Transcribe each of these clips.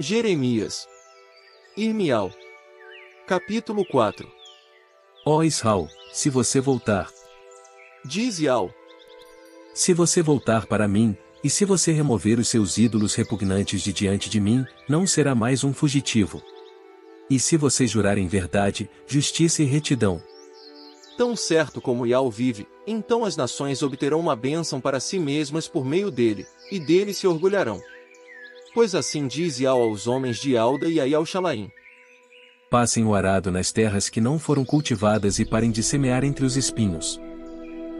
Jeremias. Irmial. Capítulo 4. Ó Israel, se você voltar, Diz Ial, se você voltar para mim, e se você remover os seus ídolos repugnantes de diante de mim, não será mais um fugitivo. E se você jurar em verdade, justiça e retidão, tão certo como Ial vive, então as nações obterão uma bênção para si mesmas por meio dele, e dele se orgulharão. Pois assim diz Ial aos homens de Alda e a Ial-Shalaim: passem o arado nas terras que não foram cultivadas e parem de semear entre os espinhos.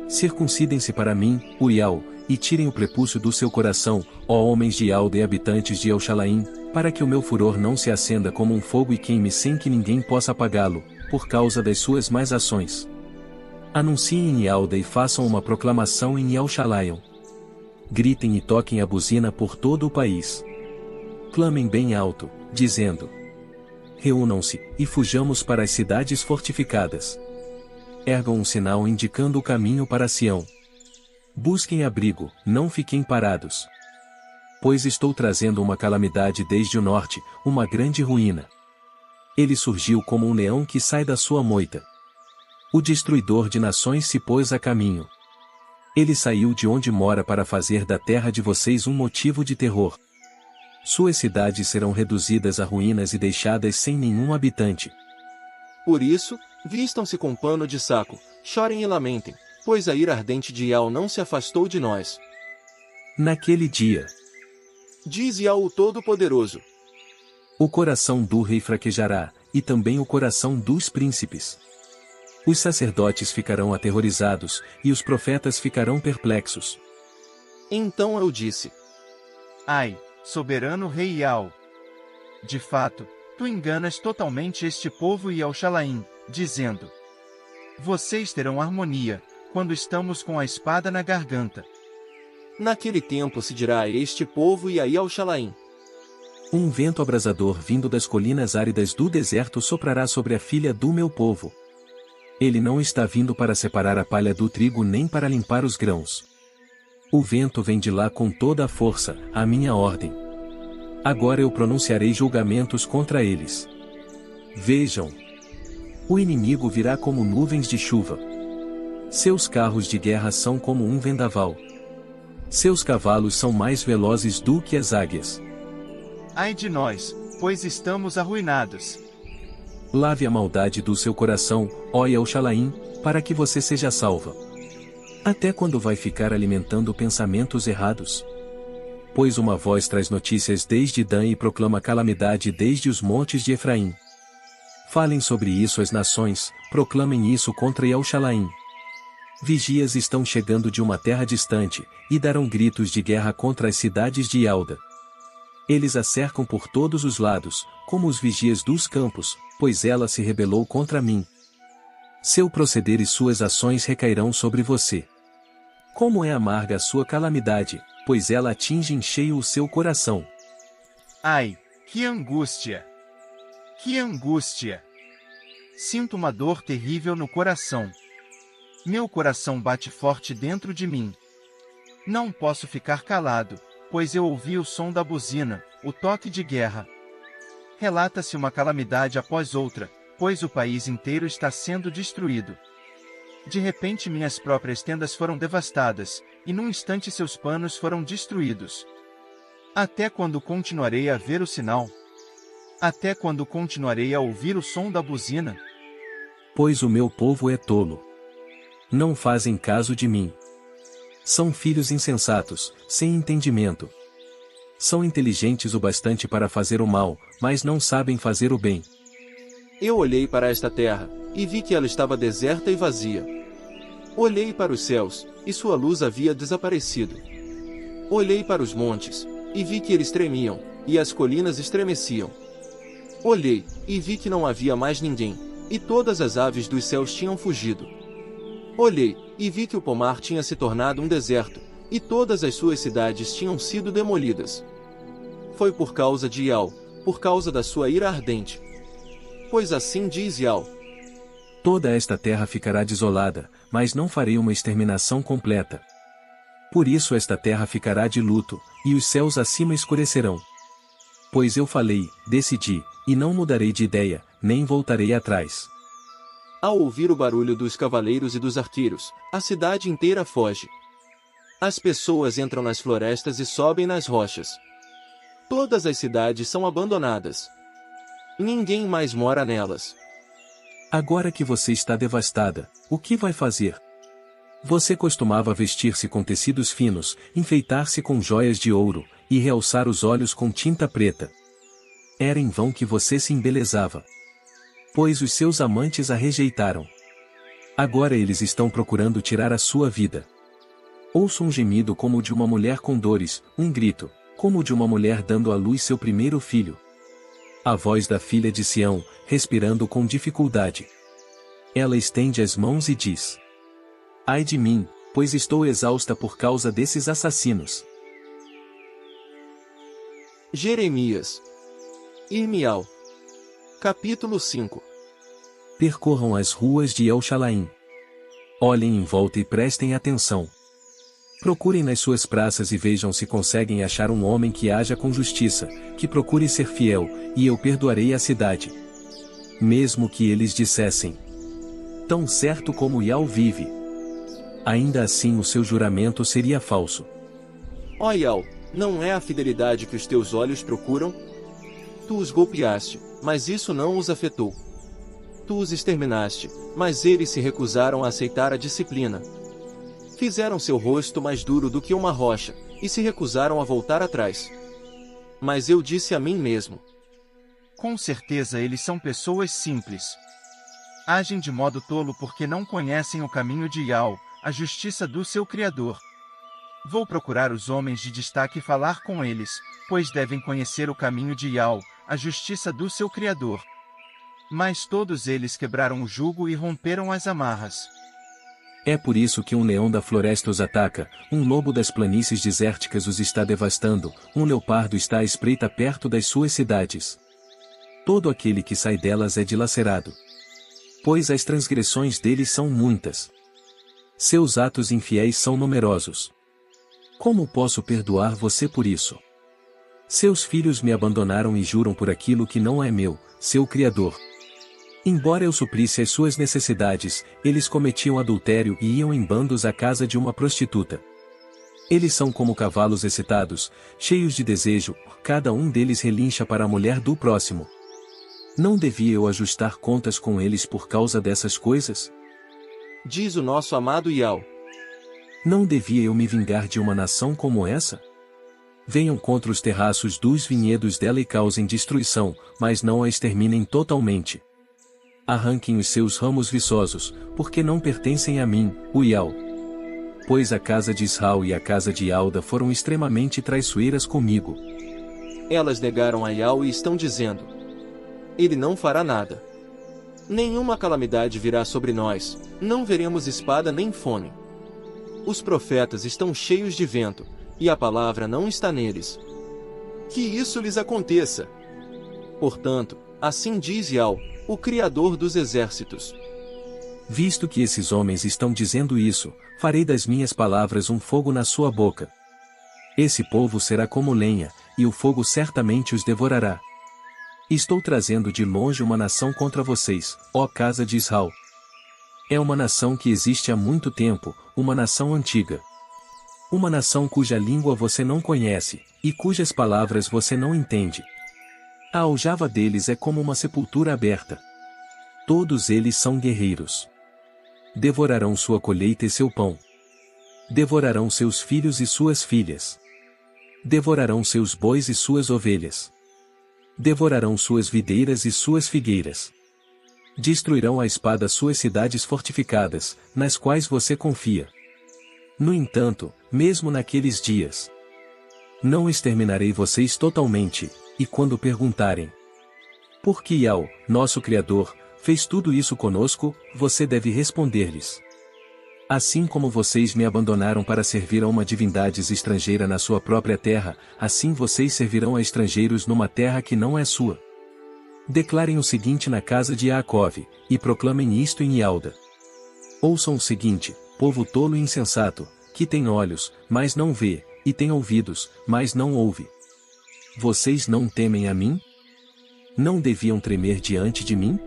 Circuncidem-se para mim, o Ial, e tirem o prepúcio do seu coração, ó homens de Alda e habitantes de El-Shalaim, para que o meu furor não se acenda como um fogo e queime sem que ninguém possa apagá-lo, por causa das suas más ações. Anunciem em Alda e façam uma proclamação em El-Shalaim. Gritem e toquem a buzina por todo o país. Clamem bem alto, dizendo: reúnam-se, e fujamos para as cidades fortificadas. Ergam um sinal indicando o caminho para Sião. Busquem abrigo, não fiquem parados. Pois estou trazendo uma calamidade desde o norte, uma grande ruína. Ele surgiu como um leão que sai da sua moita. O destruidor de nações se pôs a caminho. Ele saiu de onde mora para fazer da terra de vocês um motivo de terror. Suas cidades serão reduzidas a ruínas e deixadas sem nenhum habitante. Por isso, vistam-se com pano de saco, chorem e lamentem, pois a ira ardente de Ial não se afastou de nós. Naquele dia, Diz Ial o Todo-Poderoso: o coração do rei fraquejará, e também o coração dos príncipes. Os sacerdotes ficarão aterrorizados, e os profetas ficarão perplexos. Então eu disse: Ai, soberano rei Ial! De fato, tu enganas totalmente este povo e El-Shalaim, dizendo: vocês terão harmonia, quando estamos com a espada na garganta. naquele tempo se dirá a este povo e a Ial-Shalaim: Um vento abrasador vindo das colinas áridas do deserto soprará sobre a filha do meu povo. Ele não está vindo para separar a palha do trigo nem para limpar os grãos. O vento vem de lá com toda a força, à minha ordem. Agora eu pronunciarei julgamentos contra eles. Vejam! O inimigo virá como nuvens de chuva. Seus carros de guerra são como um vendaval. Seus cavalos são mais velozes do que as águias. Ai de nós, pois estamos arruinados. Lave a maldade do seu coração, ó El-Shalaim, para que você seja salva. Até quando vai ficar alimentando pensamentos errados? Pois uma voz traz notícias desde Dan e proclama calamidade desde os montes de Efraim. Falem sobre isso as nações, proclamem isso contra El-Shalaim. Vigias estão chegando de uma terra distante, e darão gritos de guerra contra as cidades de Alda. Eles a cercam por todos os lados, como os vigias dos campos, pois ela se rebelou contra mim. Seu proceder e suas ações recairão sobre você. Como é amarga a sua calamidade, pois ela atinge em cheio o seu coração. Ai, que angústia! Que angústia! Sinto uma dor terrível no coração. Meu coração bate forte dentro de mim. Não posso ficar calado, pois eu ouvi o som da buzina, o toque de guerra. Relata-se uma calamidade após outra, pois o país inteiro está sendo destruído. De repente minhas próprias tendas foram devastadas, e num instante seus panos foram destruídos. Até quando continuarei a ver o sinal? Até quando continuarei a ouvir o som da buzina? Pois o meu povo é tolo. Não fazem caso de mim. São filhos insensatos, sem entendimento. São inteligentes o bastante para fazer o mal, mas não sabem fazer o bem. Eu olhei para esta terra, e vi que ela estava deserta e vazia. Olhei para os céus, e sua luz havia desaparecido. Olhei para os montes, e vi que eles tremiam, e as colinas estremeciam. Olhei, e vi que não havia mais ninguém, e todas as aves dos céus tinham fugido. Olhei, e vi que o pomar tinha se tornado um deserto, e todas as suas cidades tinham sido demolidas. Foi por causa de Ial, por causa da sua ira ardente. Pois assim diz Ial: Toda esta terra ficará desolada, mas não farei uma exterminação completa. Por isso esta terra ficará de luto, e os céus acima escurecerão. Pois eu falei, decidi, e não mudarei de ideia, nem voltarei atrás. Ao ouvir o barulho dos cavaleiros e dos arqueiros, a cidade inteira foge. As pessoas entram nas florestas e sobem nas rochas. Todas as cidades são abandonadas. Ninguém mais mora nelas. Agora que você está devastada, o que vai fazer? Você costumava vestir-se com tecidos finos, enfeitar-se com joias de ouro, e realçar os olhos com tinta preta. Era em vão que você se embelezava. Pois os seus amantes a rejeitaram. Agora eles estão procurando tirar a sua vida. Ouço um gemido como o de uma mulher com dores, um grito, como o de uma mulher dando à luz seu primeiro filho. A voz da filha de Sião, respirando com dificuldade. Ela estende as mãos e diz: ai de mim, pois estou exausta por causa desses assassinos. Jeremias. Irmial. Capítulo 5. Percorram as ruas de El-Shalaim. Olhem em volta e prestem atenção. Procurem nas suas praças e vejam se conseguem achar um homem que haja com justiça, que procure ser fiel, e eu perdoarei a cidade. Mesmo que eles dissessem: tão certo como Yahweh vive. Ainda assim o seu juramento seria falso. Ó Yahweh, não é a fidelidade que os teus olhos procuram? Tu os golpeaste, mas isso não os afetou. Tu os exterminaste, mas eles se recusaram a aceitar a disciplina. Fizeram seu rosto mais duro do que uma rocha, e se recusaram a voltar atrás. Mas eu disse a mim mesmo: com certeza eles são pessoas simples. Agem de modo tolo porque não conhecem o caminho de Yahweh, a justiça do seu Criador. Vou procurar os homens de destaque e falar com eles, pois devem conhecer o caminho de Yahweh, a justiça do seu Criador. Mas todos eles quebraram o jugo e romperam as amarras. É por isso que um leão da floresta os ataca, um lobo das planícies desérticas os está devastando, um leopardo está à espreita perto das suas cidades. Todo aquele que sai delas é dilacerado. Pois as transgressões deles são muitas. Seus atos infiéis são numerosos. Como posso perdoar você por isso? Seus filhos me abandonaram e juram por aquilo que não é meu, seu Criador. Embora eu suprisse as suas necessidades, eles cometiam adultério e iam em bandos à casa de uma prostituta. Eles são como cavalos excitados, cheios de desejo, cada um deles relincha para a mulher do próximo. Não devia eu ajustar contas com eles por causa dessas coisas? Diz o nosso amado Yahweh. Não devia eu me vingar de uma nação como essa? Venham contra os terraços dos vinhedos dela e causem destruição, mas não a exterminem totalmente. Arranquem os seus ramos viçosos, porque não pertencem a mim, o Yahweh. Pois a casa de Israel e a casa de Alda foram extremamente traiçoeiras comigo. Elas negaram a Yahweh e estão dizendo: ele não fará nada. Nenhuma calamidade virá sobre nós, não veremos espada nem fome. Os profetas estão cheios de vento, e a palavra não está neles. Que isso lhes aconteça! Portanto, assim diz Yahweh, o Criador dos exércitos: visto que esses homens estão dizendo isso, farei das minhas palavras um fogo na sua boca. Esse povo será como lenha, e o fogo certamente os devorará. Estou trazendo de longe uma nação contra vocês, ó casa de Israel. É uma nação que existe há muito tempo, uma nação antiga. Uma nação cuja língua você não conhece, e cujas palavras você não entende. A aljava deles é como uma sepultura aberta. Todos eles são guerreiros. Devorarão sua colheita e seu pão. Devorarão seus filhos e suas filhas. Devorarão seus bois e suas ovelhas. Devorarão suas videiras e suas figueiras. Destruirão à espada suas cidades fortificadas, nas quais você confia. No entanto, mesmo naqueles dias, não exterminarei vocês totalmente, e quando perguntarem: por que Yahweh, nosso Criador, fez tudo isso conosco, você deve responder-lhes: assim como vocês me abandonaram para servir a uma divindade estrangeira na sua própria terra, assim vocês servirão a estrangeiros numa terra que não é sua. Declarem o seguinte na casa de Yaakov, e proclamem isto em Alda. Ouçam o seguinte, povo tolo e insensato, que tem olhos, mas não vê, e tem ouvidos, mas não ouve. Vocês não temem a mim? Não deviam tremer diante de mim?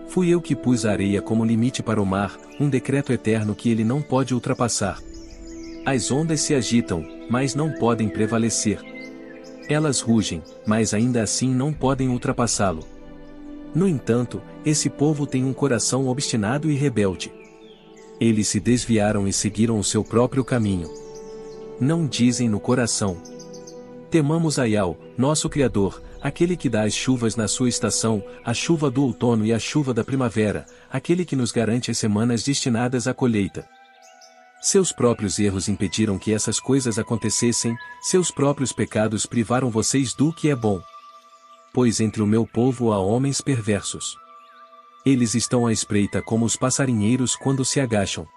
Fui eu que pus a areia como limite para o mar, um decreto eterno que ele não pode ultrapassar. As ondas se agitam, mas não podem prevalecer. Elas rugem, mas ainda assim não podem ultrapassá-lo. No entanto, esse povo tem um coração obstinado e rebelde. Eles se desviaram e seguiram o seu próprio caminho. Não dizem no coração: temamos a Yahweh, nosso Criador, aquele que dá as chuvas na sua estação, a chuva do outono e a chuva da primavera, aquele que nos garante as semanas destinadas à colheita. Seus próprios erros impediram que essas coisas acontecessem, seus próprios pecados privaram vocês do que é bom. Pois entre o meu povo há homens perversos. Eles estão à espreita como os passarinheiros quando se agacham.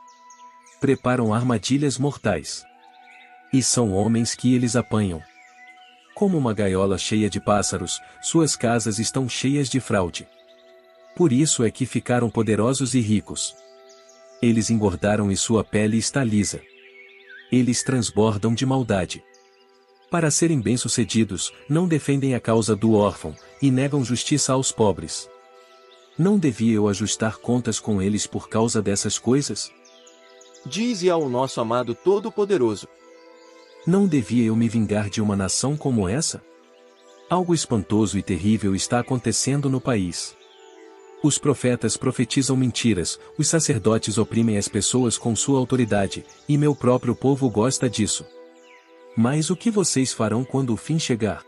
Preparam armadilhas mortais. E são homens que eles apanham. Como uma gaiola cheia de pássaros, suas casas estão cheias de fraude. Por isso é que ficaram poderosos e ricos. Eles engordaram e sua pele está lisa. Eles transbordam de maldade. Para serem bem-sucedidos, não defendem a causa do órfão, e negam justiça aos pobres. Não devia eu ajustar contas com eles por causa dessas coisas? Diz ao nosso amado Todo-Poderoso: não devia eu me vingar de uma nação como essa? Algo espantoso e terrível está acontecendo no país. Os profetas profetizam mentiras, os sacerdotes oprimem as pessoas com sua autoridade, e meu próprio povo gosta disso. Mas o que vocês farão quando o fim chegar?